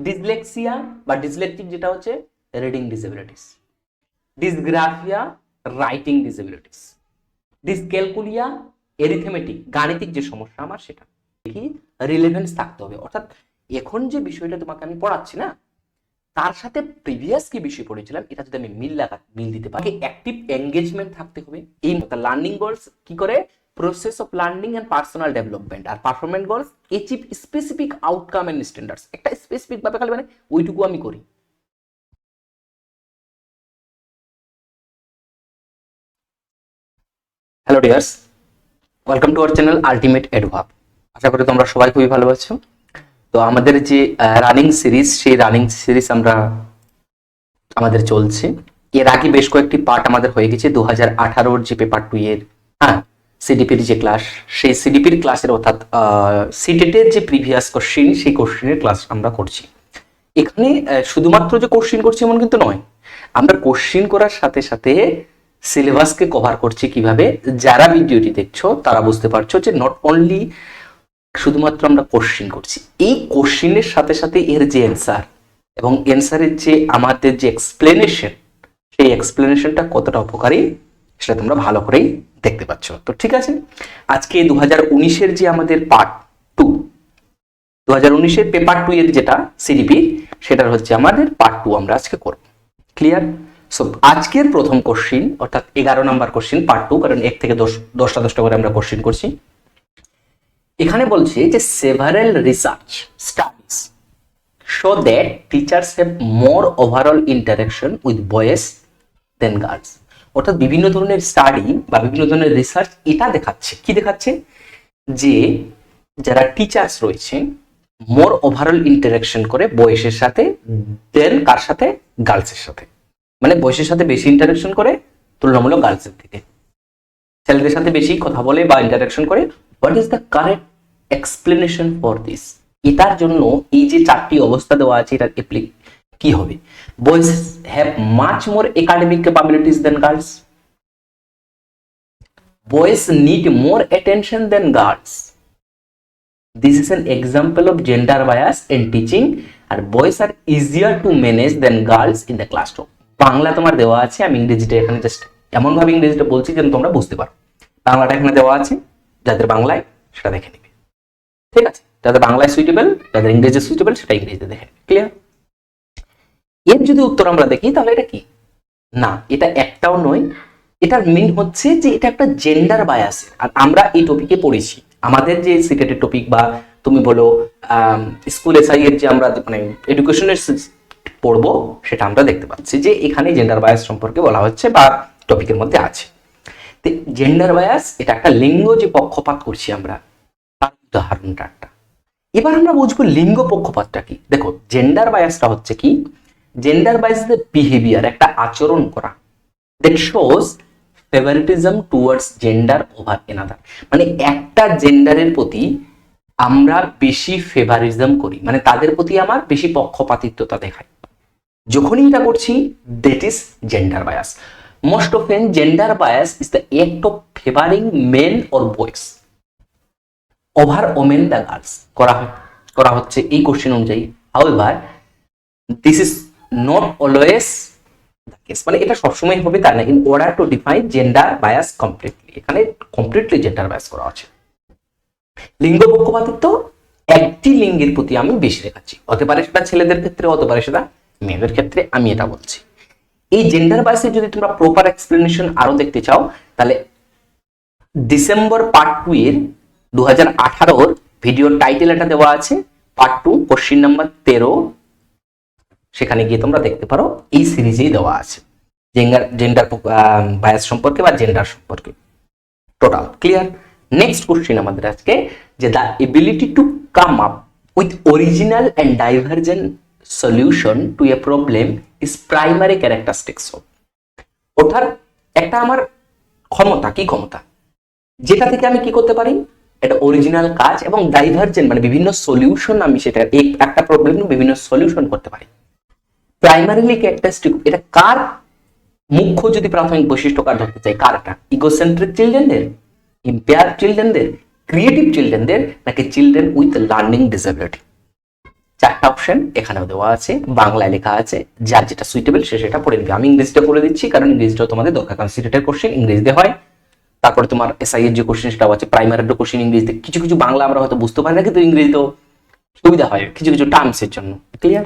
Dyslexia বা ডিসলেক্টিক যেটা হচ্ছে reading disabilities, dysgraphia writing disabilities, dyscalculia arithmetic গাণিতিক যে সমস্যা আমার সেটা কি রিলেভেন্স থাকতে হবে। অর্থাৎ এখন যে বিষয়টা তোমাকে আমি পড়াচ্ছি না তার সাথে প্রিভিয়াস কি বিষয় পড়েছিলাম এটা যদি আমি মিল দিতে পারি, অ্যাক্টিভ এঙ্গেজমেন্ট থাকতে হবে। এই লার্নিং গোলস কি করে process of learning and personal development, আর performance goals achieve specific outcome and standards. একটা স্পেসিফিক ভাবে খালি মানে ওইটুকু আমি করি। Hello dears, welcome to our channel ultimate এডভাব। আশা করি তোমরা সবাই খুবই ভালো আছো। তো আমাদের যে রানিং সিরিজ সেই রানিং সিরিজ আমাদের চলছে। এর আগে বেশ কয়েকটি পার্ট আমাদের হয়ে গেছে 2018 যে পেপার 2 এর সিডিপির যে ক্লাস, সেই সিডিপির ক্লাসের অর্থাৎ সিটেটের যে প্রিভিয়াস কোশ্চেন সেই কোশ্চেনের ক্লাস আমরা করছি। এখানে শুধুমাত্র যে কোশ্চেন করছি এমন কিন্তু নয়, আমরা কোশ্চেন করার সাথে সাথে সিলেবাসকে কভার করছি। কিভাবে? যারা ভিডিওটি দেখছো তারা বুঝতে পারছো যে নট অনলি শুধুমাত্র আমরা কোশ্চেন করছি, এই কোশ্চেনের সাথে সাথে এর যে অ্যান্সার এবং অ্যান্সারের যে আমাদের যে এক্সপ্লেনেশন, সেই এক্সপ্লেনেশনটা কতটা উপকারী সেটা তোমরা ভালো করেই দেখতে পাচ্ছ। তো ঠিক আছে, আজকে 2019-এর যে আমাদের পার্ট 2, 2019-এর পেপার 2 এর যেটা সিডিপি, সেটার হচ্ছে আমাদের পার্ট 2 আমরা আজকে করব। ক্লিয়ার? সো আজকের প্রথম কোশ্চেন অর্থাৎ 11 নাম্বার কোশ্চেন পার্ট 2, কারণ 1 থেকে 10টা করে আমরা কোশ্চেন করছি। এখানে বলছে যে several research studies show that teachers have more overall interaction with boys than girls. অর্থাৎ বিভিন্ন ধরনের স্টাডি বা বিভিন্ন ধরনের রিসার্চ এটা দেখাচ্ছে, কি দেখাচ্ছে? যে যারা টিচার্স রয়েছে মোর ওভারঅল ইন্টারাকশন করে বয়েসের সাথে দেন কার সাথে? গার্লসের সাথে। মানে বয়সের সাথে বেশি ইন্টারাকশন করে তুলনামূলক গার্লসের থেকে, ছেলেদের সাথে বেশি কথা বলে বা ইন্টারাকশন করে। What is the correct explanation for this? এটার জন্য এই যে 4টি অবস্থা দেওয়া আছে এটার কি হবে? Boys have much more academic capabilities than girls, boys need more attention than girls, this is an example of gender bias in teaching, আর boys are easier to manage than girls in the classroom. Bangla তোমার দেওয়া আছে, আমি ইংরেজিটা এখানে just এমন ভাবে ইংরেজিটা বলছি যেন তোমরা বুঝতে পারো। বাংলাটা এখানে দেওয়া আছে, যাদের বাংলায় সেটা দেখে নিবে। ঠিক আছে, যাদের বাংলায় সুইটেবল, যাদের ইংরেজি সুইটেবল সেটা ইংরেজিতে দেখে। ক্লিয়ার? এর যদি উত্তর আমরা দেখি তাহলে এটা কি না, এটা একটাও নয়। এটার মিন হচ্ছে যে এটা একটা জেন্ডার বায়াস। আর আমরা এই টপিকে পড়েছি, আমাদের যে সিটেটের টপিক বা তুমি বলো স্কুল এসআই এর যে আমরা মানে এডুকেশনের পড়বো সেটা আমরা দেখতে পাচ্ছি যে এখানে জেন্ডার বায়াস সম্পর্কে বলা হচ্ছে বা টপিকের মধ্যে আছে। জেন্ডার বায়াস এটা একটা লিঙ্গ যে পক্ষপাত করছি আমরা, তার উদাহরণটা একটা। এবার আমরা বুঝবো লিঙ্গ পক্ষপাতটা কি। দেখো, জেন্ডার বায়াসটা হচ্ছে কি? জেন্ডার বায়াস দ্য বিহেভিয়ার, একটা আচরণ করা that shows favouritism towards gender over another. মানে একটা জেন্ডারের প্রতি আমরা বেশি ফেভারিজম করি, মানে তাদের প্রতি আমার বেশি পক্ষপাতিত্বতা দেখাই। যখনই এটা করছি that is gender bias. Most often gender bias is the act of favouring men or boys over women the girls করা হচ্ছে এই কোশ্চেন অনুযায়ী। However this is not always the case, মানে এটা সবসময় হবে তাই না। In order to define gender bias completely, এখানে কমপ্লিটলি জেন্ডার বায়াস করা আছে। লিঙ্গ পক্ষপাতিত্ব একটি লিঙ্গের প্রতি আমি বেশি দেখাচ্ছি, হতে পারে সেটা ছেলেদের ক্ষেত্রে, হতে পারে সেটা মেয়েদের ক্ষেত্রে, আমি এটা বলছি। এই জেন্ডার বায়াসের যদি তোমরা প্রপার এক্সপ্লেনেশন আরো দেখতে চাও তাহলে ডিসেম্বর পার্ট 2 এর 2018 ভিডিও টাইটেল এটা দেওয়া আছে, পার্ট 2 কোশ্চেন নাম্বার 13, সেখানে গিয়ে তোমরা দেখতে পারো। এই সিরিজেই দেওয়া আছে জেন্ডার বায়াস সম্পর্কে বা জেন্ডার সম্পর্কে টোটাল। ক্লিয়ার? নেক্সট কোশ্চেন আমাদের আজকে যে the ability to come up with original and divergent solution to a problem is primary characteristics of. অর্থাৎ একটা আমার ক্ষমতা, কি ক্ষমতা, যেটা থেকে আমি কি করতে পারি, এটা অরিজিনাল কাজ এবং ডাইভার্জেন্ট মানে বিভিন্ন সলিউশন, আমি সেটা একটা প্রবলেম বিভিন্ন সলিউশন করতে পারি। প্রাইমারিলি ক্যারেক্টারিস্টিক, এটা কার মুখ্য যদি প্রাথমিক বৈশিষ্ট্য কার ধরতে চাই, কার? এটা ইগোসেন্ট্রিক চিলড্রেনদের, ইম্পেয়ার্ড চিলড্রেনদের, ক্রিয়েটিভ চিলড্রেনদের, নাকি চিলড্রেন উইথ লার্নিং ডিসএবিলিটি? চারটা অপশন এখানেও দেওয়া আছে, বাংলায় লেখা আছে, যার যেটা সুইটেবল সে সেটা পড়ে নিবে। আমি ইংরেজিটা করে দিচ্ছি কারণ ইংরেজিটাও তোমাদের দরকার, কারণ সিটেটের কোশ্চেন ইংরেজিতে হয়। তারপরে তোমার এসআই এর যে কোশ্চেন সেটাও আছে, প্রাইমারির কোশ্চেন ইংরেজিতে, কিছু কিছু বাংলা আমরা হয়তো বুঝতে পারি না, কিন্তু ইংরেজিতেও সুবিধা হয় কিছু কিছু টার্মসের জন্য। ক্লিয়ার?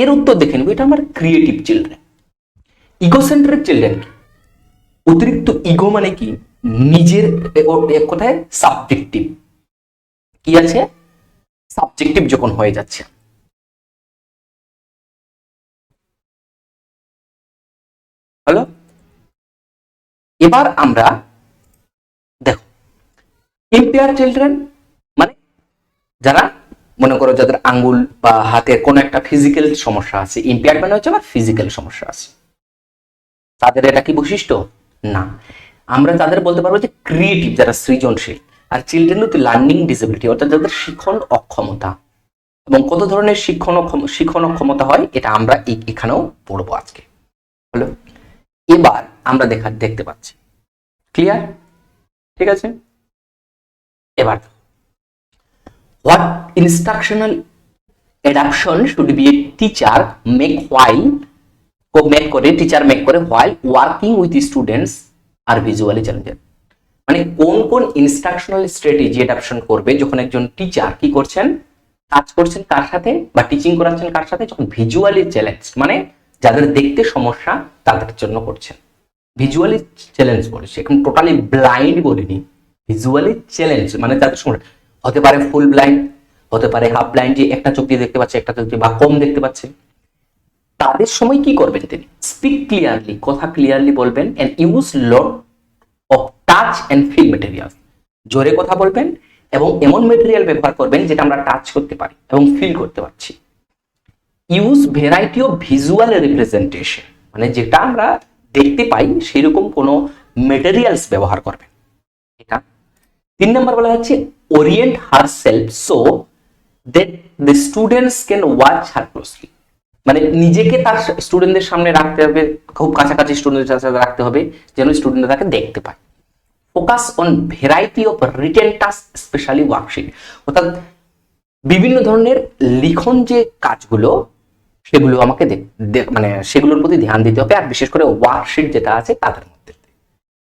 এর উত্তর দেখে নিব, এটা আমার ক্রিয়েটিভ চিলড্রেন। ইগোসেন্ট্রিক চিলড্রেন কি? অতিরিক্ত ইগো মানে কি? নিজের, এক কথায় সাবজেক্টিভ। কি আছে? সাবজেক্টিভ যখন হয়ে যাচ্ছে। হলো? এবার আমরা দেখো, ইম্পেয়ার চিলড্রেন মানে যারা মনে করো যাদের আঙ্গুল বা হাতের কোনো একটা ফিজিক্যাল সমস্যা আছে, ইম্পেয়ার মানে হচ্ছে আবার ফিজিক্যাল সমস্যা আছে, তাদের এটা কি বৈশিষ্ট্য? না, আমরা তাদের বলতে পারবো যে ক্রিয়েটিভ, যারা সৃজনশীল। Our children with learning disability অর্থাৎ যাদের শিখন অক্ষমতা। এবং কত ধরনের শিখন অক্ষমতা হয় এটা আমরা এখানেও পড়বো আজকে। হলো? এবার আমরা দেখতে পাচ্ছি। ক্লিয়ার? ঠিক আছে। এবার what instructional adoption should B a teacher make করে while working with students are visually challenged। মানে কোন কোন ইনস্ট্রাকশনাল স্ট্র্যাটেজি অ্যাডাপশন করবে যখন একজন টিচার কি করছেন, কাজ করছেন কার সাথে বা টিচিং করাচ্ছেন কার সাথে, যখন ভিজুয়ালি চ্যালেঞ্জ মানে যাদের দেখতে সমস্যা তাদের জন্য করছেন। ভিজুয়ালি চ্যালেঞ্জ বলেছে, এখন টোটালি ব্লাইন্ড বলিনি, ভিজুয়ালি চ্যালেঞ্জ মানে তাদের সমস্যা হতে পারে ফুল ব্লাইন্ড, হতে পারে হাফ ব্লাইন্ড, যে একটা চোখ দিয়ে দেখতে পাচ্ছে একটা চোখ দিয়ে বা কম দেখতে পাচ্ছে। তাদের সময় কি করবেন তিনি? স্পিক ক্লিয়ারলি, কথা ক্লিয়ারলি বলবেন, and use lot of touch and feel materials. জোরে কথা বলবেন এবং এমন মেটেরিয়াল ব্যবহার করবেন যেটা আমরা টাচ করতে পারি এবং ফিল করতে পারছি। Use variety of visual representation, মানে যেটা আমরা দেখতে পাই সেরকম কোনো মেটেরিয়ালস ব্যবহার করবেন। এটা 3 নম্বর বলা হচ্ছে Orient her self so that the students can watch her closely. মানে নিজেকে তার স্টুডেন্টদের সামনে রাখতে হবে, খুব কাছাকাছি স্টুডেন্টদের সাথে রাখতে হবে যেন স্টুডেন্টরা তাকে দেখতে পায়। Focus on variety of written task specially worksheet, অর্থাৎ বিভিন্ন ধরনের লিখন যে কাজগুলো সেগুলো আমাকে মানে সেগুলোর প্রতি ধ্যান দিতে হবে, আর বিশেষ করে ওয়ার্কশিট যেটা আছে তাদের মধ্যে।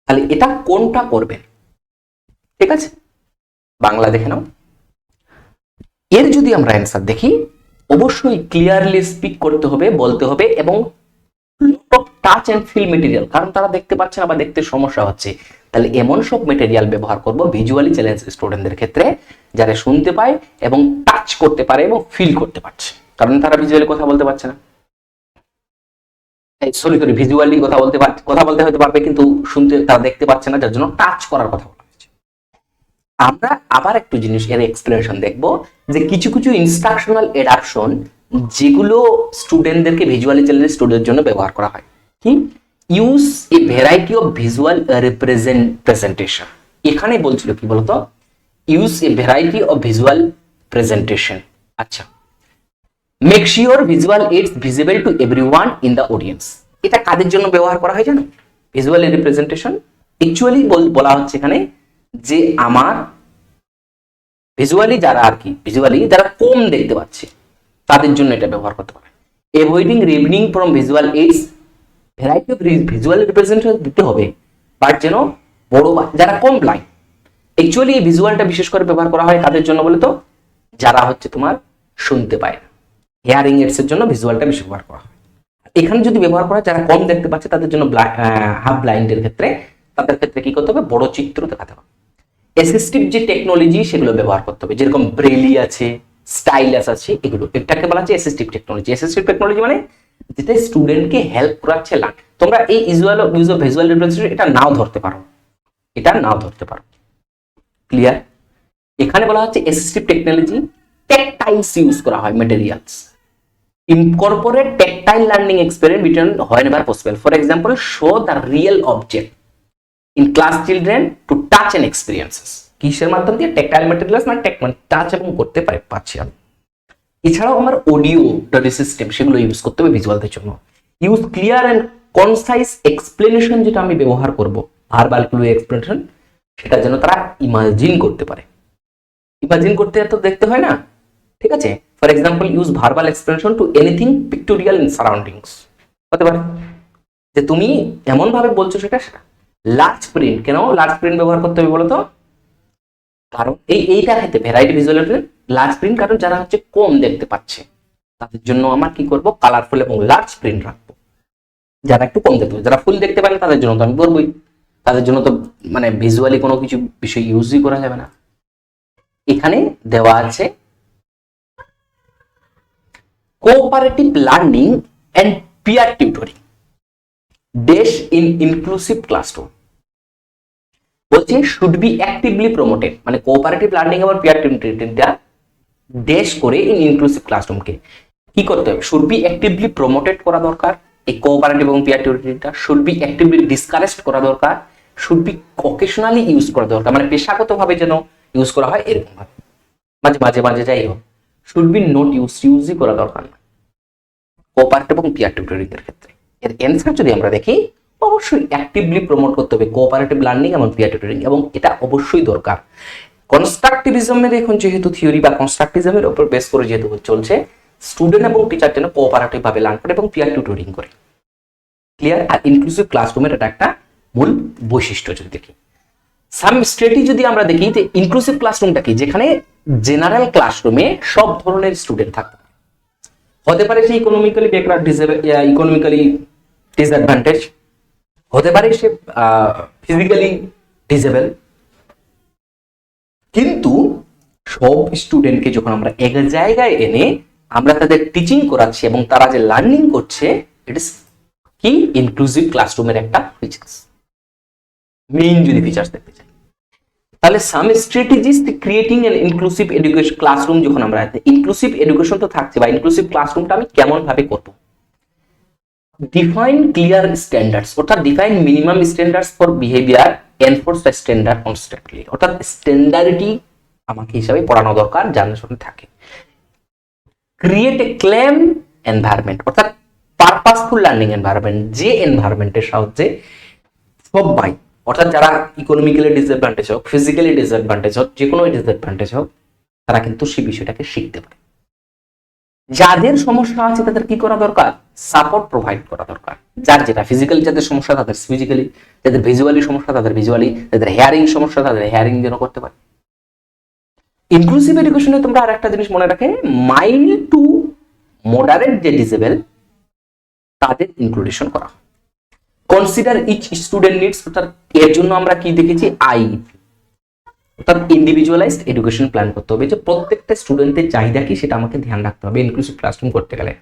তাহলে এটা কোনটা করবেন? ঠিক আছে, বাংলা দেখে নাও। এর যদি আমরা অ্যান্সার দেখি, অবশ্যই ক্লিয়ারলি স্পিক করতে হবে, বলতে হবে, এবং lot of touch and feel material, কারণ তারা দেখতে পাচ্ছে না বা দেখতে সমস্যা হচ্ছে, তাহলে এমন সব মেটেরিয়াল ব্যবহার করব ভিজুয়ালি চ্যালেঞ্জ স্টুডেন্টদের ক্ষেত্রে যারা শুনতে পায় এবং টাচ করতে পারে এবং ফিল করতে পারছে, কারণ তারা ভিজুয়ালি কথা বলতে পারছে না। সরি ভিজুয়ালি কথা বলতে হতে পারবে কিন্তু শুনতে তারা দেখতে পাচ্ছে না, যার জন্য টাচ করার কথা বলা হয়েছে। আমরা আবার একটু জিনিস এর এক্সপ্লেনেশন দেখব যে কিছু কিছু ইনস্ট্রাকশনাল অ্যাডাপশন যেগুলো স্টুডেন্টদেরকে ভিজুয়ালি চ্যালেঞ্জ স্টুডেন্টের জন্য ব্যবহার করা হয়। কি? Use a variety of visual presentation. এখানে বলছিল কি বলতো, use a variety of visual presentation. আচ্ছা, make sure visual aids visible to everyone in the audience. এটা কাদের জন্য ব্যবহার করা হয় জানো? ভিজুয়াল রিপ্রেজেন্টেশন অ্যাকচুয়ালি বলা হচ্ছে এখানে যে আমার ভিজুয়ালি যারা আর কি ভিজুয়ালি যারা কম দেখতে পাচ্ছে তাদের জন্য এটা ব্যবহার করতে পারে। Avoiding reading from visual aids, variety of visual representation দিতে হবে, বাট যেন বড় যারা কম ব্লাইন্ড। অ্যাকচুয়ালি এই ভিজুয়ালটা বিশেষ করে ব্যবহার করা হয় কাদের জন্য বলে তো? যারা হচ্ছে তোমার শুনতে পায় না, হিয়ারিং এইডস এর জন্য ভিজুয়ালটা বেশি ব্যবহার করা হয়। এখানে যদি ব্যবহার করা হয় যারা কম দেখতে পাচ্ছে তাদের জন্য, হাফ ব্লাইন্ডের ক্ষেত্রে তাদের ক্ষেত্রে কি করতে হবে? বড় চিত্র দেখাতে হবে। অ্যাসিস্টিভ যে টেকনোলজি সেগুলো ব্যবহার করতে হবে, যেরকম ব্রেলি আছে, স্টাইলাস আছে, এগুলো এটাকে বলা হচ্ছে অ্যাসিস্টিভ টেকনোলজি। অ্যাসিস্টিভ টেকনোলজি মানে যেটা স্টুডেন্টকে হেল্প করাচ্ছে। তোমরা এই ইউজ অফ ভিজুয়াল রিপ্রেজেন্টেশন এটা নাও ধরতে পারো, ক্লিয়ার? এখানে বলা হচ্ছে অ্যাসিস্টিভ টেকনোলজি, টেকটাইলস ইউজ করা হয়, materials. Incorporate tactile learning experience between whenever possible. For example, show the real object in class children to touch and experiences. কিসের মাধ্যম দিয়ে? টেকটাইল ম্যাটেরিয়ালস মানে টাচ এবং করতে পারছি আমি। এছাড়াও আমার অডিও সিস্টেম সেগুলো ইউজ করতে হবে ভিজুয়ালদের জন্য। Use clear and concise explanation, যেটা আমি ব্যবহার করব ভার্বাল ক্লু এক্সপ্লেনেশন, সেটা যেন তারা ইমাজিন করতে পারে। ইমাজিন করতে এত দেখতে হয় না, ঠিক আছে? For example use verbal expression two anything pictorial in surroundings, হতে পারে যে তুমি এমন ভাবে বলছো সেটা লার্জ প্রিন্ট। কেন লার্জ প্রিন্ট ব্যবহার করতে হবে বলো তো? কারণ এইটার ক্ষেত্রে ভ্যারাইটি ভিজুয়ালাইজেশন লার্জ প্রিন্ট, কারণ যারা হচ্ছে কম দেখতে পাচ্ছে তাদের জন্য আমার কি করব, কালারফুল এবং লার্জ প্রিন্ট রাখবো। যারা একটু কম দেখতে পাবে, যারা ফুল দেখতে পারে তাদের জন্য তো আমি করবোই, তাদের জন্য তো মানে ভিজুয়ালি কোনো কিছু বিষয় ইউজই করা যাবে না। এখানে দেওয়া আছে cooperative learning and peer tutoring dash in inclusive classroom. বলছে শুড বি অ্যাক্টিভলি প্রমোটেড, মানে কোঅপারেটিভ লার্নিং এবং পিয়ার টিউটরিংটা ড্যাশ করে ইন ইনক্লুসিভ ক্লাসরুমকে কি করতে হবে, শুড বি অ্যাক্টিভলি প্রমোটেড করা দরকার। এই কোঅপারেটিভ এবং পিয়ার টিউটরিংটা শুড বি অ্যাক্টিভলি ডিসকারেজড করা দরকার, শুড বি অকেশনালি ইউজ করা দরকার, মানে পেশাগতভাবে যেন ইউজ করা হয় এরকম ভাবে, মাঝে মাঝে মাঝে যাই হোক। শুড বি নট ইউজই করা দরকার না কোঅপারেটিভ এবং পিয়ার টিউটরিং এর ক্ষেত্রে। এর অ্যান্সার যদি আমরা দেখি, অবশ্যই অ্যাক্টিভলি প্রমোট করতে হবে কোঅপারেটিভ লার্নিং এবং পিয়ার টিউটরিং, এবং এটা অবশ্যই দরকার। কনস্ট্রাকটিভিজমের এখন যেহেতু থিওরি বা কনস্ট্রাকটিভিজমের উপর বেস করে যেহেতু চলছে, স্টুডেন্ট এবং টিচার যেন কোঅপারেটিভ ভাবে লার্ন করে এবং পিয়ার টিউটরিং করে। ক্লিয়ার? আর ইনক্লুসিভ ক্লাসরুমের এটা একটা মূল বৈশিষ্ট্য। যদি দেখি সাম স্ট্র্যাটেজি যদি আমরা দেখি যে ইনক্লুসিভ ক্লাসরুমটা কি, যেখানে জেনারেল ক্লাসরুমে সব ধরনের স্টুডেন্ট থাকবে। হতে পারে সে ইকোনমিক্যালি ব্যাকওয়ার্ড, ইকোনমিক্যালি ডিসঅ্যাডভান্টেজ, হতে পারে সে ফিজিক্যালি ডিসেবল, কিন্তু সব স্টুডেন্টকে যখন আমরা এক জায়গায় এনে আমরা তাদের টিচিং করাচ্ছি এবং তারা যে লার্নিং করছে, ইট ইজ কি ইনক্লুসিভ ক্লাসরুমের একটা ফিচার্স, মেইন যদি ফিচার্স দেখতে চাই। তাহলে some strategies creating an inclusive education classroom, যখন আমরা ইনক্লুসিভ এডুকেশন তো থাকছে, বা ইনক্লুসিভ ক্লাসরুমটা আমি কেমন ভাবে করব, ডিফাইন ক্লিয়ার স্ট্যান্ডার্ডস, অর্থাৎ define minimum standards for behaviour, enforce the standard constantly, অর্থাৎ স্ট্যান্ডার্ডটি আমাকে হিসাবে পড়ানো দরকার, জানার সাথে থাকে। ক্রিয়েট এ ক্লেম এনভায়রনমেন্ট, অর্থাৎ পারপাসফুল লার্নিং এনভায়রনমেন্ট, যে এনভায়রনমেন্টের সাহায্যে সবাই, অর্থাৎ যারা ইকোনমিক্যালি ডিসঅ্যাডভান্টেজ হোক, ফিজিক্যালি ডিসঅ্যাডভান্টেজ হোক, যে কোনো ডিসঅ্যাডভান্টেজ হোক, তারা কিন্তু সেই বিষয়টাকে শিখতে পারে। যাদের সমস্যা আছে তাদের কি করা দরকার, সাপোর্ট প্রোভাইড করা দরকার। যার যেটা ফিজিক্যালি যাদের সমস্যা তাদের ফিজিক্যালি, যাদের ভিজুয়ালি সমস্যা তাদের ভিজুয়ালি, যাদের হেয়ারিং সমস্যা তাদের হেয়ারিং যেন করতে পারে। ইনক্লুসিভ এডুকেশনে তোমরা আর একটা জিনিস মনে রাখে, মাইল্ড টু মডারেট যে ডিসেবল তাদের ইনক্লুডেশন করা। কনসিডার ইচ স্টুডেন্ট নিডস, অর্থাৎ এর জন্য আমরা কি দেখেছি, আইইপি, অর্থাৎ ইন্ডিভিজুয়ালাইজড এডুকেশন প্ল্যান করতে হবে, যে প্রত্যেকটা স্টুডেন্টের চাহিদা কি সেটা আমাকে ধ্যান রাখতে হবে ইনক্লুসিভ ক্লাসরুম করতে গেলে।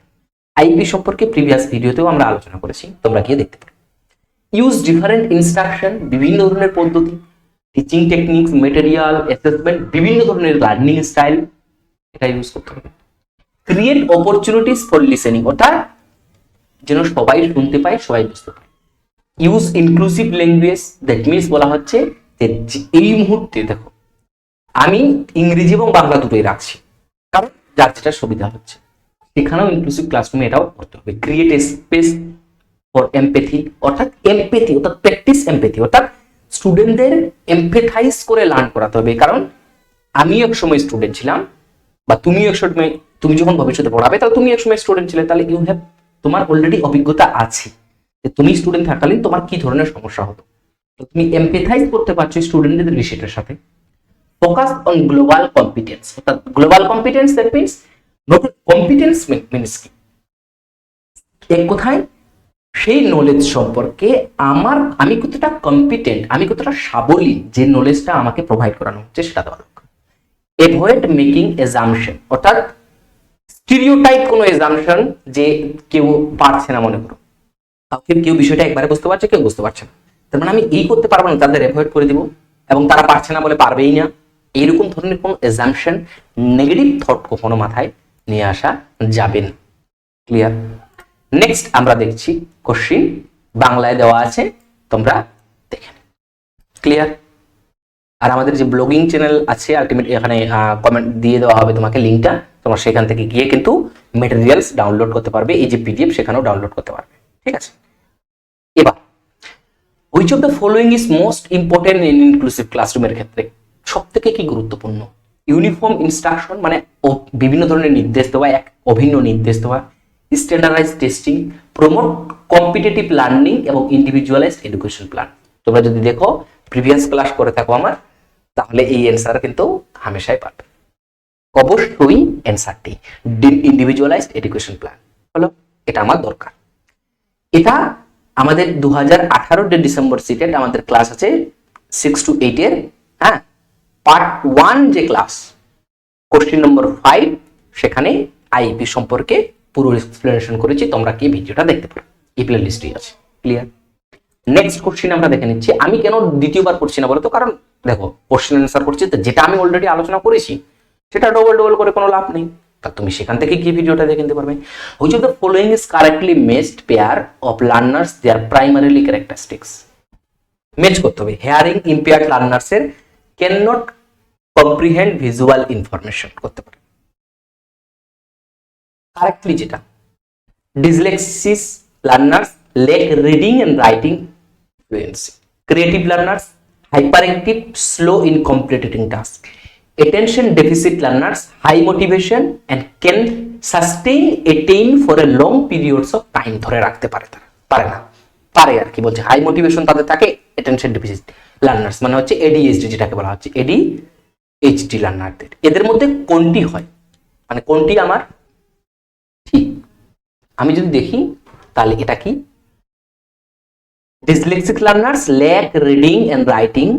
আইইপি সম্পর্কে প্রিভিয়াস ভিডিওতেও আমরা আলোচনা করেছি, তোমরা গিয়ে দেখতে পারো। ইউজ ডিফারেন্ট ইনস্ট্রাকশন, বিভিন্ন ধরনের পদ্ধতি, টিচিং টেকনিক্স, মেটেরিয়াল, অ্যাসেসমেন্ট, বিভিন্ন ধরনের লার্নিং স্টাইল, এটা ইউজ করতে হবে। ক্রিয়েট অপরচুনিটিস ফর লিসেনিং, অর্থাৎ যেন সবাই শুনতে পায়, সবাই বুঝতে পায়। Use inclusive language, that means বলা হচ্ছে যে এই মুহূর্তে দেখো আমি ইংরেজি এবং বাংলা দুটোই রাখছি, কারণ যার যেটা সুবিধা হচ্ছে, সেখানেও ইনক্লুসিভ ক্লাসরুমে এটাও করতে হবে। Create a space for empathy, অর্থাৎ এমপ্যাথি, অর্থাৎ প্র্যাকটিস এমপ্যাথি, অর্থাৎ স্টুডেন্টদের এমপ্যাথাইজ করে লার্ন করাতে হবে। কারণ আমিও এক সময় স্টুডেন্ট ছিলাম, বা তুমি এক সময়, তুমি যখন ভবিষ্যতে পড়াবে তাহলে তুমি এক সময় স্টুডেন্ট ছিলে, তাহলে ইউ হ্যাভ, তোমার অলরেডি অভিজ্ঞতা আছে যে তুমি স্টুডেন্ট থাকালীন তোমার কি ধরনের সমস্যা হতো, তো তুমি এমপ্যাথাইজ করতে পারছো স্টুডেন্টদের বিষয়টার সাথে। ফোকাস অন গ্লোবাল কম্পিটেন্স, অর্থাৎ global competence that means not competence means কি, এক কথায় সেই নলেজ সম্পর্কে আমি কতটা কম্পিটেন্ট, আমি কতটা সাবলীল, যে নলেজটা আমাকে প্রোভাইড করানো হচ্ছে সেটা দেওয়া দরকার। এভয়েড মেকিং এজাম্পশন, অর্থাৎ স্টিরিওটাইপ কোনো এজাম্পশন যে কেউ পারছে না, মনে করো কেউ বিষয়টা একবারে বুঝতে পারছে, কেউ বুঝতে পারছে না, তার মানে আমি এই করতে পারবো না, তাদের অ্যাভয়েড করে দিব, এবং তারা পারছে না বলে পারবেই না, এইরকম ধরনের কোনো এজাম্পশন, নেগেটিভ থট কখনো মাথায় নিয়ে আসা যাবে না। ক্লিয়ার? নেক্সট আমরা দেখছি কোশ্চিন, বাংলায় দেওয়া আছে, তোমরা দেখে। ক্লিয়ার? আর আমাদের যে ব্লগিং চ্যানেল আছে, আলটিমেট এখানে কমেন্ট দিয়ে দেওয়া হবে তোমাকে লিঙ্কটা, তোমরা সেখান থেকে গিয়ে কিন্তু মেটেরিয়ালস ডাউনলোড করতে পারবে, এই যে পিডিএফ সেখানেও ডাউনলোড করতে পারবে। ঠিক আছে? এবার which of the following is most important in inclusive ক্লাসরুমের ক্ষেত্রে সব থেকে কি গুরুত্বপূর্ণ ইউনিফর্ম ইনস্ট্রাকশন মানে বিভিন্ন ধরনের নির্দেশ দেওয়া, এক অভিন্ন নির্দেশ দেওয়া, standardise testing, promote competitive learning এবং ইন্ডিভিজুয়ালাইজড এডুকেশন প্ল্যান। তোমরা যদি দেখো প্রিভিয়াস ক্লাস করে থাকো আমার, তাহলে এই অ্যান্সার কিন্তু হামেশাই পাবে। অবশ্যই অ্যান্সারটি ইন্ডিভিজুয়ালাইজড এডুকেশন প্ল্যান হলো, এটা আমার দরকার। এটা আমাদের 2018 ডিসেম্বর সিটেড আমাদের ক্লাস আছে 6 to 8 এর, হ্যাঁ, পার্ট 1 যে ক্লাস, কোশ্চেন নম্বর 5, সেখানে আইপি সম্পর্কে পুরো এক্সপ্লেনেশন করেছি, তোমরা কি ভিডিওটা দেখতে পারো, এই প্লে লিস্টেই আছে। ক্লিয়ার? নেক্সট কোশ্চেন আমরা দেখে নিচ্ছি। আমি কেন দ্বিতীয়বার করছি না বলো তো, কারণ দেখো কোশ্চেন অ্যান্সার করছি তো, যেটা আমি অলরেডি আলোচনা করেছি সেটা ডবল ডবল করে কোনো লাভ নেই, তা তুমি সেখান থেকে কি ভিডিওটা দেখে নিতে পারবে। Which of the following is correctly matched pair of learners their primarily characteristics. Match করতে হবে। হেয়ারিং ইম্পেয়ার্ড লার্নার্স এর can not comprehend visual information করতে পারে। কারেক্টলি যেটা, dyslexic learners lack reading and writing fluency. Creative learners hyperactive, slow in completing tasks. Attention deficit learners high motivation and can sustain attain for a long periods of time। ধরে রাখতে পারে, তারা পারে না, পারে আর কি বলছে, হাই মোটিভেশন তাদের থাকে। অ্যাটেনশন ডেফিসিট লার্নার্স মানে হচ্ছে এডিএইচডি, যেটাকে বলা হচ্ছে এডিএইচডি লার্নারদের। এদের মধ্যে কোনটি হয়, মানে কোনটি আমার ঠিক, আমি যদি দেখি তাহলে এটা কি, dyslexic learners lack reading and writing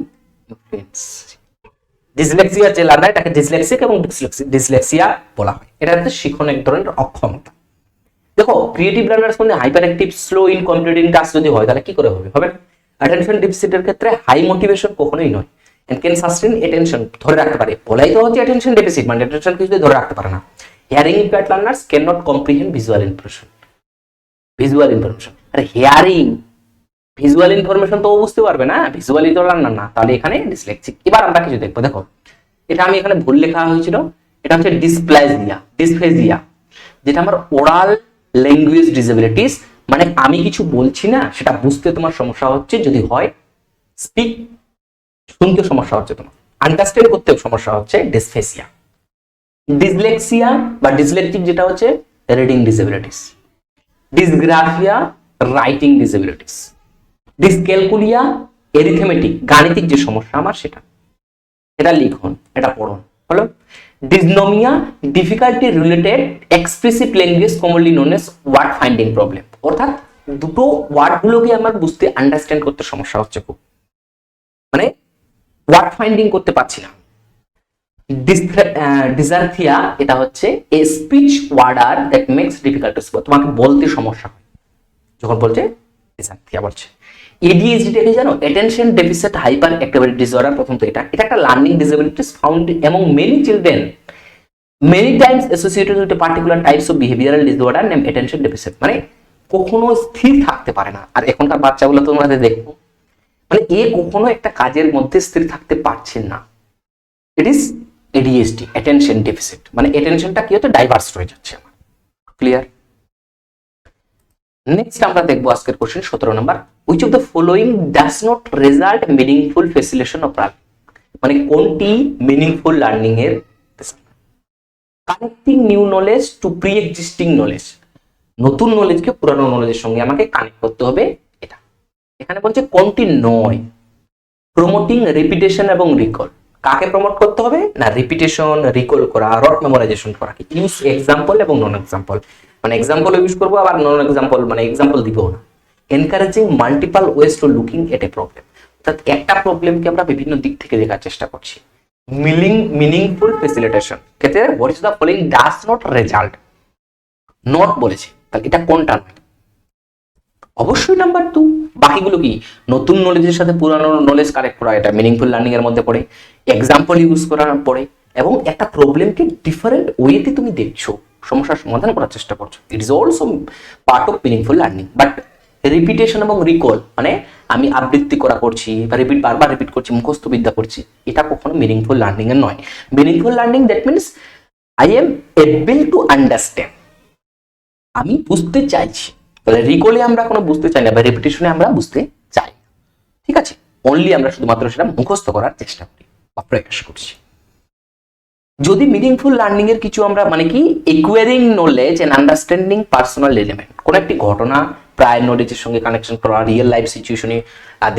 fluency। Dyslexia যে লার্নার, এটাকে ডিসলেক্সিক এবং ডিসলেক্সিয়া বলা হয়। এটা হচ্ছে শিখন এক ধরনের অক্ষমতা। দেখো ক্রিয়েটিভ লার্নার্স মানে hyper active, slow in completing task যদি হয় তাহলে কি করে হবে, হবে না। অ্যাটেনশন ডেফিসিটের ক্ষেত্রে হাই মোটিভেশন কখনোই নয়, এন্ড ক্যান সাস্টেইন অ্যাটেনশন, ধরে রাখতে পারে, বলাই তো হচ্ছে অ্যাটেনশন ডেফিসিট মানে অ্যাটেনশন কিছু ধরে রাখতে পারে না। Hearing impaired learners can not comprehend visual information, আরে হিয়ারিং ভিজুয়াল ইনফরমেশন তো বুঝতে পারবে না, ভিজুয়ালি তো রান্না না, তাহলে এখানে ডিসলেক্সিক। এবার আমরা কিছু দেখবো, দেখো এটা আমি এখানে ভুল লেখা হয়েছিল, এটা হচ্ছে ডিসফেজিয়া, যেটা আমার ওরাল ল্যাঙ্গুয়েজ ডিসেবিলিটিস, মানে আমি কিছু বলছি না সেটা বুঝতে তোমার সমস্যা হচ্ছে, যদি হয় স্পিক শুনতে সমস্যা হচ্ছে, তোমার আন্ডারস্ট্যান্ড করতে সমস্যা হচ্ছে, ডিসফেসিয়া। ডিসলেক্সিয়া বা ডিসলেক্টিক যেটা হচ্ছে reading disabilities, dysgraphia writing disabilities, dyscalculia arithmetic গাণিতিক যে সমস্যা আমার সেটা, এটা লিখন, এটা পড়ুন হলো। Dysnomia difficulty related expressive language commonly known as word finding problem, অর্থাৎ দুটো ওয়ার্ড গুলোকে আমার বুঝতে আন্ডারস্ট্যান্ড করতে সমস্যা হচ্ছে খুব, মানে ওয়ার্ড ফাইন্ডিং করতে পারছি না। ডিসার্থিয়া এটা হচ্ছে a speech disorder that makes difficult to speak, তোমাকে বলতে সমস্যা হয় যখন বলছে, ডিসার্থিয়া বলছে। এডিএইচডি কে জানো, attention deficit hyper activity disorder, প্রথমত এটা একটা learning disabilities found among many children many Times associated with particular types of behavioural disorder name attention deficit, মানে কখনো স্থির থাকতে পারে না। আর এখনকার বাচ্চাগুলো তোমরা দেখো, মানে এ কখনো একটা কাজের মধ্যে স্থির থাকতে পারছে না, it is ADHD attention deficit, মানে অ্যাটেনশনটা কি হচ্ছে ডাইভার্স হয়ে যাচ্ছে আমার। ক্লিয়ার? নেক্সট আমরা দেখবো আজকের question 17 number, which of the following does not result meaningful facilitation of learning, মানে কোনটি মিনিংফুল লার্নিং এর, connecting new knowledge two pre existing knowledge, নতুন নলেজকে পুরানো নলেজের সঙ্গে আমাকে কানেক্ট করতে হবে, এটা এখানে বলছে কোনটি নয়। প্রমোটিং রিপিটেশন এবং রিকল, কাকে প্রমোট করতে হবে না, রিপিটেশন, রিকল করা, রট মেমোরাইজেশন করা। ইউজ এক্সাম্পল এবং নন এক্সাম্পল, মানে এক্সাম্পল ইউজ করবো আবার নন এক্সাম্পল মানে এক্সাম্পল দিব না। Encouraging multiple ways to looking at A problem, অর্থাৎ একটা প্রবলেমকে আমরা বিভিন্ন দিক থেকে দেখার চেষ্টা করছি। মিনিংফুল ফেসিলিটেশন ক্ষেত্রে what is the following does not result, not বলেছে, তাহলে এটা কোনটা নয়, অবশ্যই নাম্বার 2। বাকিগুলো কি, নতুন নলেজের সাথে পুরানো নলেজ কানেক্ট করা, এটা মিনিংফুল লার্নিং এর মধ্যে পড়ে, এক্সাম্পল ইউজ করা পড়ে, এবং একটা প্রবলেমকে ডিফারেন্ট ওয়েতে তুমি দেখছো, সমস্যার সমাধান করার চেষ্টা করছো, it is also part of meaningful learning. But repetition এবং রিকল মানে আমি আবৃত্তি করা করছি বা বারবার রিপিট করছি, মুখস্থ বিদ্যা করছি, এটা কখনো মিনিংফুল লার্নিং এর নয়। Meaningful learning that means I am able to understand, আমি বুঝতে চাইছি, তাহলে রিকলে আমরা কোনো বুঝতে চাই না বা রিপিটেশনে আমরা বুঝতে চাই, ঠিক আছে, অনলি আমরা শুধুমাত্র সেটা মুখস্থ করার চেষ্টা করি বা প্রয়াস করছি। যদি মিনিংফুল লার্নিং এর কিছু আমরা মানে কি acquiring knowledge and understanding personal element, কোন একটি ঘটনা প্রায় নলেজের সঙ্গে কানেকশন করা, রিয়েল লাইফ সিচুয়েশনে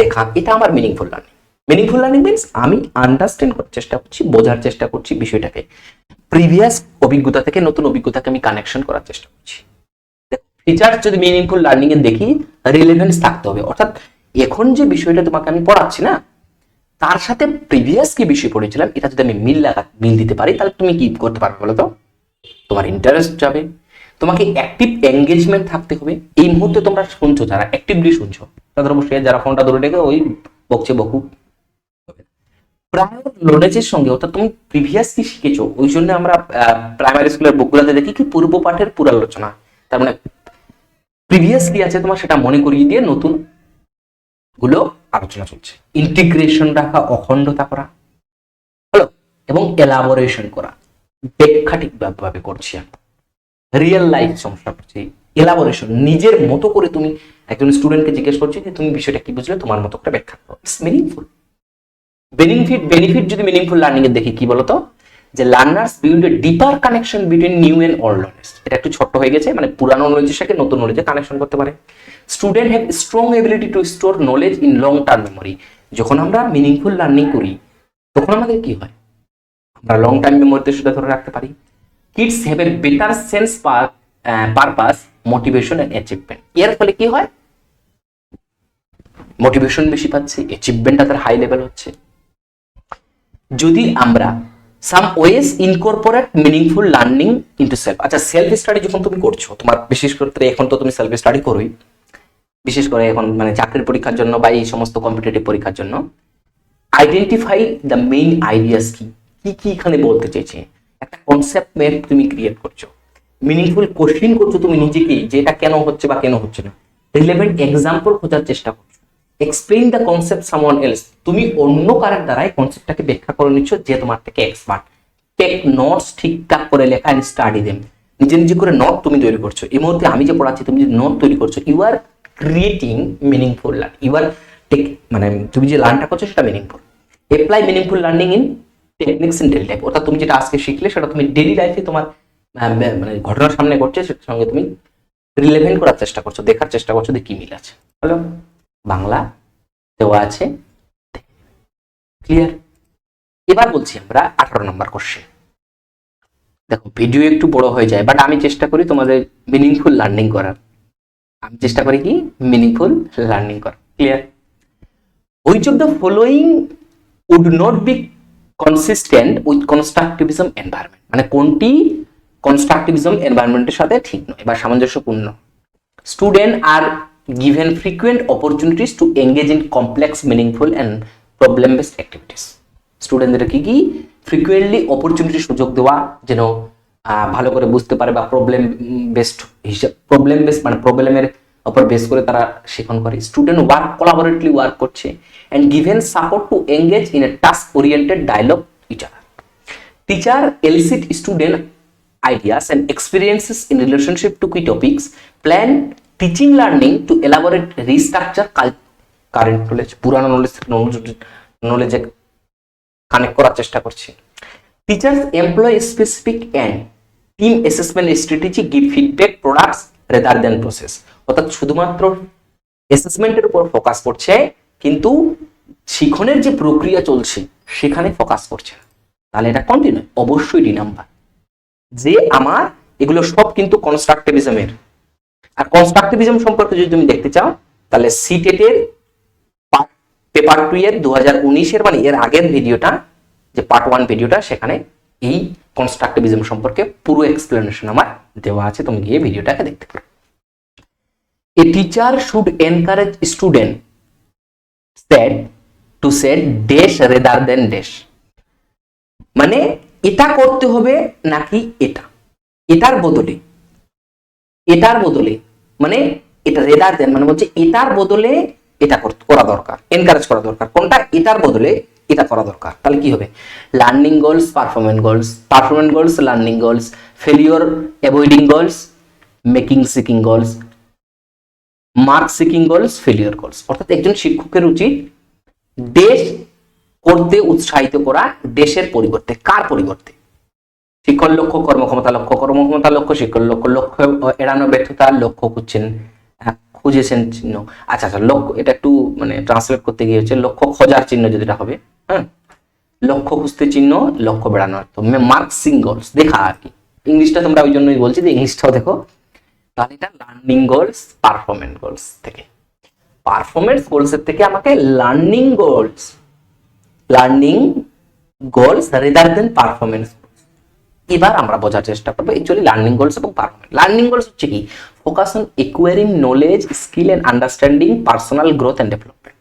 দেখা, এটা আমার meaningful learning. Meaningful learning means আমি আন্ডারস্ট্যান্ড করার চেষ্টা করছি, বোঝার চেষ্টা করছি বিষয়টাকে, প্রিভিয়াস অভিজ্ঞতা থেকে নতুন অভিজ্ঞতাকে আমি কানেকশন করার চেষ্টা করছি। টিচার যদি মিনিংফুল লার্নিং এ দেখি রিলেভেন্স থাকতে হবে, অর্থাৎ এখন যে বিষয়টা তোমাকে আমি পড়াচ্ছি না তার সাথে প্রিভিয়াস কি বিষয় পড়েছিলাম এটা যদি আমি মিল দিতে পারি তাহলে তুমি কি করতে পারবে বলো তো? তোমার ইন্টারেস্ট যাবে, তোমাকে অ্যাক্টিভ এঙ্গেজমেন্ট থাকতে হবে। এই মুহূর্তে তোমরা শুনছো, যারা অ্যাক্টিভলি শুনছো তাদের অবশ্যই, যারা ফোনটা ধরে রেখে ওই বকছে বকু, প্রায়র নলেজের সঙ্গে অর্থাৎ তুমি প্রিভিয়াস কি শিখেছো, ওই জন্য আমরা প্রাইমারি স্কুলের বুকগুলোতে দেখি কি পূর্ব পাঠের পুরালোচনা, তার মানে প্রিভিয়াস কি আছে তোমার সেটা মনে করিয়ে দিয়ে নতুন গুলো আলোচনা চলছে। ইন্টিগ্রেশন রাখা, অখণ্ডতা করা হলো, এবং এলাবোরেশন করা, ব্যাখ্যা ঠিকভাবে করছি আমি, রিয়েল লাইফ সমস্যা করছি, এলাবোরেশন নিজের মতো করে তুমি একজন স্টুডেন্টকে জিজ্ঞেস করছো যে তুমি বিষয়টা কি বুঝলে, তোমার মতো করে ব্যাখ্যা করো। It's meaningful. বেনিফিট যদি মিনিংফুল লার্নিং এর দেখি কি বলতো, যে learners build a deeper connection between new and old knowledge. এটা একটু ছোট হয়ে গেছে, মানে পুরানো নলেজের সাথে নতুন নলেজে কানেকশন করতে পারে। Student have strong ability to store knowledge in long term memory. যখন আমরা মিনিংফুল লার্নিং করি তখন আমাদের কি হয়, আমরা লং টার্ম মেমোরিতে সেটা ধরে রাখতে পারি। Kids have a better sense purpose, motivation and achievement. এর ফলে কি হয়, মোটিভেশন বেশি পাচ্ছে, অ্যাচিভমেন্ট তাদের হাই লেভেল হচ্ছে। যদি আমরা সাম wedge incorporate meaningful learning into self, আচ্ছা সেলফ স্টাডি যখন তুমি করছো, তোমার বিশেষ করে এখন তো তুমি সেলফ স্টাডি করোই, বিশেষ করে এখন মানে চাকরির পরীক্ষার জন্য বা এই সমস্ত কম্পিটিটিভ পরীক্ষার জন্য, আইডেন্টিফাই দ্য মেইন আইডিয়াস কি কি এখানে বলতে চাইছে, একটা কনসেপ্ট ম্যাপ তুমি ক্রিয়েট করছো, মিনিংফুল কোশ্চেন করছো তুমি নিজেকে যে এটা কেন হচ্ছে বা কেন হচ্ছে না, রিলেভেন্ট এক্সাম্পল খোঁজার চেষ্টা করছো, explain the concept someone else, তুমি অন্য কারোর দ্বারাই কনসেপ্টটাকে ব্যাখ্যা করে নিচ্ছ যে তোমার থেকে এক্সপার্ট। টেক নোটস ঠিকঠাক করে লেখা এন্ড স্টাডি দেম, নিজে নিজে করে নোট তুমি তৈরি করছো। এই মুহূর্তে আমি যে পড়াচ্ছি তুমি যে নোট তৈরি করছো, you are creating meaningful learn, you are take মানে তুমি যে লার্নটা করছো সেটা মিনিংফুল। Apply meaningful learning in techniques in daily life, অর্থাৎ তুমি যেটা আজকে শিখলে সেটা তুমি ডেইলি লাইফে তোমার মানে ঘটনার সামনে ঘটছে সেটার সঙ্গে তুমি রিলেভেন্ট করার চেষ্টা করছো, দেখার চেষ্টা করছো যে কি মিল আছে। হ্যালো, বাংলা দেওয়া আছে, ক্লিয়ার? এবার বলছি আমরা 18 নম্বর কোশ্চেন। দেখো ভিডিও একটু বড় হয়ে যায়, বাট আমি চেষ্টা করি তোমাদের মিনিংফুল লার্নিং করার, আমি চেষ্টা করি কি মিনিংফুল লার্নিং করা, clear? Which of the following would not be consistent with constructivism environment, মানে কোনটি কনস্ট্রাকটিভিজম এনভায়রনমেন্টের সাথে ঠিক নয় বা সামঞ্জস্যপূর্ণ। Student are given frequent opportunities to engage in complex, meaningful and problem based activities. স্টুডেন্টদের কি কি ফ্রিকুয়েন্টলি অপরচুনিটি সুযোগ দেওয়া, যেন ভালো করে বুঝতে পারে বা প্রবলেম বেসড মানে প্রবলেমের উপর বেস করে তারা শিখন করে। স্টুডেন্ট ওয়ার্ক কোলাবোরেটিভলি ওয়ার্ক করছে and given support to engage in a task oriented dialogue each other. Teacher elicit student ideas and experiences in relationship to key topics. Plan teaching learning to elaborate restructure current knowledge, পুরানো knowledge থেকে নলেজে connect করার চেষ্টা করছি। Teachers employ specific and team assessment strategy, give feedback products rather than process, অর্থাৎ শুধুমাত্র অ্যাসেসমেন্টের উপর focus করছে কিন্তু শিখনের যে প্রক্রিয়া চলছে সেখানে ফোকাস করছে। তাহলে এটা কন্টিনিউ, অবশ্যই ডি নাম্বার, যে আমার এগুলো সব কিন্তু কনস্ট্রাকটিভিজমের। আর কনস্ট্রাকটিভিজম সম্পর্কে যদি তুমি দেখতে চাও তাহলে সিটেটের পেপার 2 এর 2019 মানে এর আগের ভিডিওটা, যে পার্ট 1 ভিডিওটা, সেখানে এই কনস্ট্রাকটিভিজম সম্পর্কে পুরো এক্সপ্লেনেশন আমার দেওয়া আছে, তুমি গিয়ে ভিডিওটাকে দেখতে পারো। A teacher should encourage student set to set dash rather than dash, মানে এটা করতে হবে নাকি এটা, এটার বদলে মানে এটা রেদার দেন মানে বলছে এটার বদলে এটা করা দরকার, এনকারেজ করা দরকার, কোনটা এটার বদলে এটা করা দরকার। তাহলে কি হবে, learning goals, performance goals, learning goals, failure avoiding goals, making seeking goals, mark seeking goals, failure goals. অর্থাৎ একজন শিক্ষকের উচিত দেশ করতে উৎসাহিত করা, দেশের পরিবর্তে, কার পরিবর্তে, শিক্ষণ লক্ষ্য, কর্মক্ষমতা লক্ষ্য, কর্মক্ষমতা লক্ষ্য, শিক্ষণ লক্ষ্য, লক্ষ্য এড়ানো ব্যর্থতা, লক্ষ্য খুঁজেছেন চিহ্ন। আচ্ছা আচ্ছা, লক্ষ্য এটা একটু মানে ট্রান্সলেট করতে গিয়ে হচ্ছে লক্ষ্য খোঁজার চিহ্ন যেটা হবে, হ্যাঁ, লক্ষ্য খুঁজতে চিহ্ন, লক্ষ্য বেড়ানো অর্থ, মার্কসিং গোলস দেখা আর কি। ইংলিশটা তোমরা ওই জন্যই বলছি যে ইংলিশটাও দেখো। তাহলে এটা লার্নিং গোলস, পারফরমেন্স গোলস থেকে, পারফরমেন্স গোলস এর থেকে আমাকে learning goals rather than performance. এবার আমরা বোঝার চেষ্টা করবো অ্যাকচুয়ালি লার্নিং গোলস এবং পারফরমেন্স। লার্নিং গোলস হচ্ছে কি, focus on acquiring knowledge, skill and understanding, personal growth and development.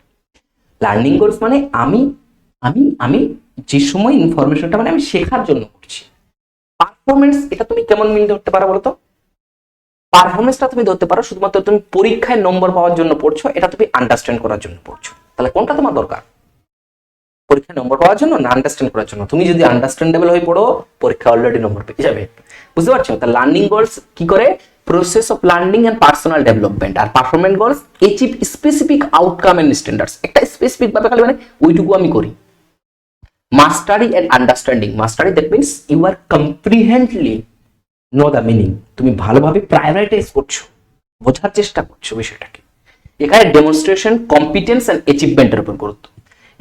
Learning goals মানে আমি আমি আমি যে সময় ইনফরমেশনটা মানে আমি শেখার জন্য করছি। পারফরমেন্স এটা তুমি কেমন মিল ধরতে পারো বলতো? পারফরমেন্সটা তুমি ধরতে পারো শুধুমাত্র তুমি পরীক্ষায় নম্বর পাওয়ার জন্য পড়ছো, এটা তুমি আন্ডারস্ট্যান্ড করার জন্য পড়ছো। তাহলে কোনটা তোমার দরকার, পরীক্ষায় নম্বর পাওয়ার জন্য না আন্ডারস্ট্যান্ড করার জন্য? তুমি যদি আন্ডারস্ট্যান্ডেবল হয়ে পড়ো, পরীক্ষা অলরেডি নম্বর পেয়ে যাবে। বুঝতে পারছো? তা লার্নিং গোলস কি করে, process of learning and personal development. আর performance goals achieve specific outcome and standards. একটা স্পেসিফিক ভাবে খালি মানে ওইটুকু আমি করি। Mastery and understanding, mastery that means you are comprehendly know the meaning, তুমি ভালোভাবে প্রায়োরিটাইজ করছো, বোঝার চেষ্টা করছো বিষয়টাকে। এখানে ডেমনস্ট্রেশন, কম্পিটেন্স এন্ড অ্যাচিভমেন্টের উপর গুরুত্ব।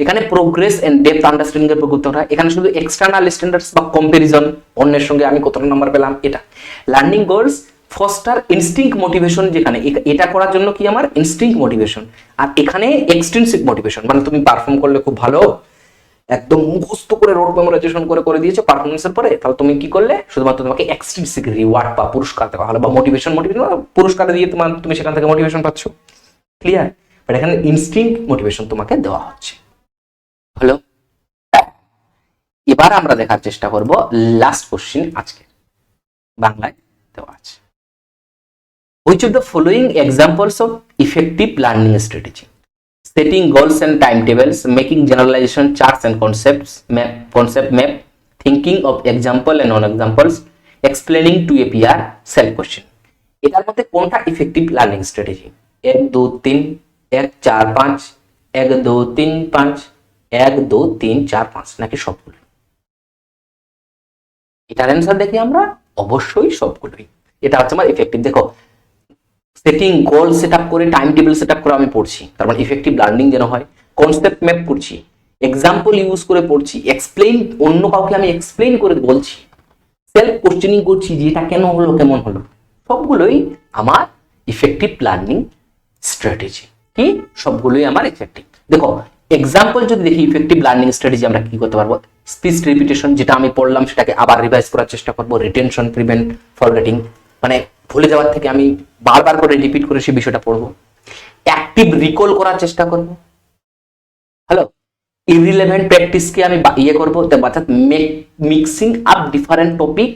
এখানে প্রোগ্রেস এন্ড ডেপথ আন্ডারস্ট্যান্ডিং এর উপর গুরুত্ব হয়। এখানে শুধু এক্সটার্নাল স্ট্যান্ডার্ডস বা কম্পারিজন, অন্যের সঙ্গে আমি কতটা নাম্বার পেলাম এটা। Learning goals foster instinct motivation, যেখানে এটা করার জন্য কি আমার ইনস্টিংক্ট মোটিভেশন, আর এখানে এক্সট্রিনসিক মোটিভেশন, মানে তুমি পারফর্ম করলে খুব ভালো, একদম মুখস্থ করে রোড মেমোরাইজেশন করে দিয়েছো পারফরমেন্সের পরে, তাহলে তুমি কি করলে শুধুমাত্র তোমাকে এক্সট্রিনসিক রিওয়ার্ড বা পুরস্কার দেওয়া হলো, বা মোটিভেশন পুরস্কার দিয়ে তুমি সেখান থেকে মোটিভেশন পাচ্ছ। ক্লিয়ার? বাট এখানে ইনস্টিংক্ট মোটিভেশন তোমাকে দেওয়া হচ্ছে। হলো? এবার আমরা দেখার চেষ্টা করব লাস্ট কোশ্চেন আজকে বাংলায় দেওয়া আছে। Which of the following examples of effective learning strategy? Setting goals and timetables, making generalization charts and concept map, thinking of example and non-examples, explaining to a peer, self question. এটার মধ্যে কোনটা effective learning strategy? 1 2 3 1 4 5 1 2 3 5 1 2 3 4 5 নাকি সবগুলো? এটার answer দেখি আমরা, অবশ্যই সবগুলোই। এটা হচ্ছে আমার ইফেক্টিভ। দেখো, সেটিং গোল সেট আপ করে, টাইম টেবিল সেট আপ করে আমি পড়ছি, তার মানে ইফেক্টিভ লার্নিং যেন হয়। কনসেপ্ট ম্যাপ করছি, এক্সাম্পল ইউজ করে পড়ছি, এক্সপ্লেইন, অন্য কাউকে আমি এক্সপ্লেইন করে বলছি, সেলফ কোশ্চেনিং করছি যে এটা কেন হলো, কেমন হলো, সবগুলোই আমার ইফেক্টিভ লার্নিং স্ট্র্যাটেজি। কি? সবগুলোই আমার ইফেক্টিভ। দেখো, এক্সাম্পল যদি দেখি ইফেক্টিভ লার্নিং স্ট্র্যাটেজি আমরা কি করতে পারবো? স্পিচ রিপিটেশন, যেটা আমি পড়লাম সেটাকে আবার রিভাইজ করার চেষ্টা করবো। রিটেনশন, প্রিভেন্ট ফরগেটিং, মানে ভুলে যাওয়ার থেকে আমি বারবার করে রিপিট করে সেই বিষয়টা পড়বো। অ্যাক্টিভ রিকল করার চেষ্টা করবো। হ্যালো, ইররিলেভেন্ট প্র্যাকটিসকে আমি ইয়ে করবো, অর্থাৎ mixing up different topic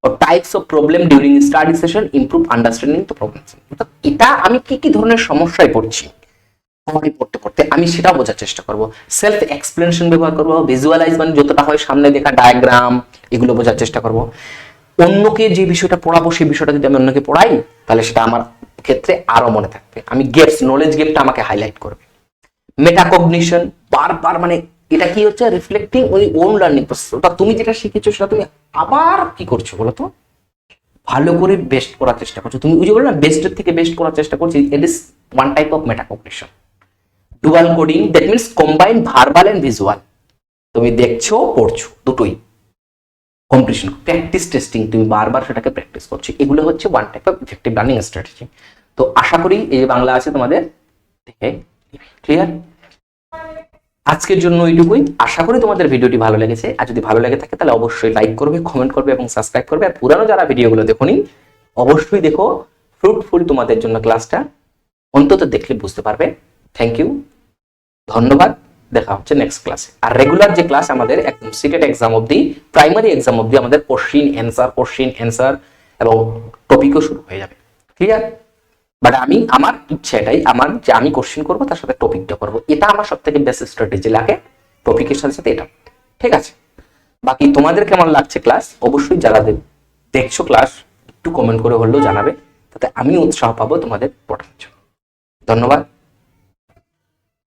or types of problem during study session, improve understanding the problem। অর্থাৎ এটা আমি কি কি ধরনের সমস্যায় পড়ছি, পড়তে আমি সেটা বোঝার চেষ্টা করব। সেলফ এক্সপ্লেনেশন ব্যবহার করব, ভিজুয়ালাইজ মানে যতটা হয় সামনে দেখা ডায়াগ্রাম, এগুলো বোঝার চেষ্টা করব। অন্যকে যে বিষয়টা পড়াবো সেই বিষয়টা যদি আমি অন্যকে পড়াই, তাহলে সেটা আমার ক্ষেত্রে আরো মনে থাকবে। আমি গেপস, নলেজ গেপটা আমাকে হাইলাইট করবে। মেটাকগনিশন, বারবার মানে এটা কি হচ্ছে, রিফ্লেক্টিং ওন লার্নিং প্রসেস। অর্থাৎ তুমি যেটা শিখেছো সেটা তুমি আবার কি করছো বলতো, ভালো করে বেস্ট করার চেষ্টা করছো। তুমি ওই যে বলো না, বেস্টের থেকে বেস্ট করার চেষ্টা করছি, it is one type of metacognition. Dual coding, that means combine verbal and visual, তুমি দেখছো পড়ছো দুটোই। কম্পিটিশন, প্র্যাকটিস টেস্টিং, তুমি বারবার সেটাকে প্র্যাকটিস করছো। এগুলো হচ্ছে one type of effective learning strategy. তো আশা করি এই যে বাংলা আছে তোমাদের দেখে ক্লিয়ার। আজকের জন্য এইটুকুই। আশা করি তোমাদের ভিডিওটি ভালো লেগেছে। আর যদি ভালো লেগে থাকে তাহলে অবশ্যই লাইক করবে, কমেন্ট করবে এবং সাবস্ক্রাইব করবে। আর পুরানো যারা ভিডিওগুলো দেখোনি অবশ্যই দেখো, ফ্রুটফুল তোমাদের জন্য ক্লাসটা, অন্তত দেখলে বুঝতে পারবে। থ্যাংক ইউ, ধন্যবাদ। দেখা হচ্ছে নেক্সট ক্লাসে। আর রেগুলার যে ক্লাস আমাদের একদম সিটেট এক্সাম অবধি, প্রাইমারি এক্সাম অবধি আমাদের কোশ্চিন অ্যান্সার এবং টপিকও শুরু হয়ে যাবে। ক্লিয়ার? বাট আমার ইচ্ছা এটাই, আমার যে আমি কোশ্চিন করবো তার সাথে টপিকটা করবো, এটা আমার সব থেকে বেস্ট স্ট্র্যাটেজি লাগে, টপিকের সাথে সাথে এটা। ঠিক আছে? বাকি তোমাদের কেমন লাগছে ক্লাস, অবশ্যই যারা দেখছো ক্লাস একটু কমেন্ট করে হলেও জানাবে, তাতে আমি উৎসাহ পাবো তোমাদের পড়ানোর জন্য। ধন্যবাদ।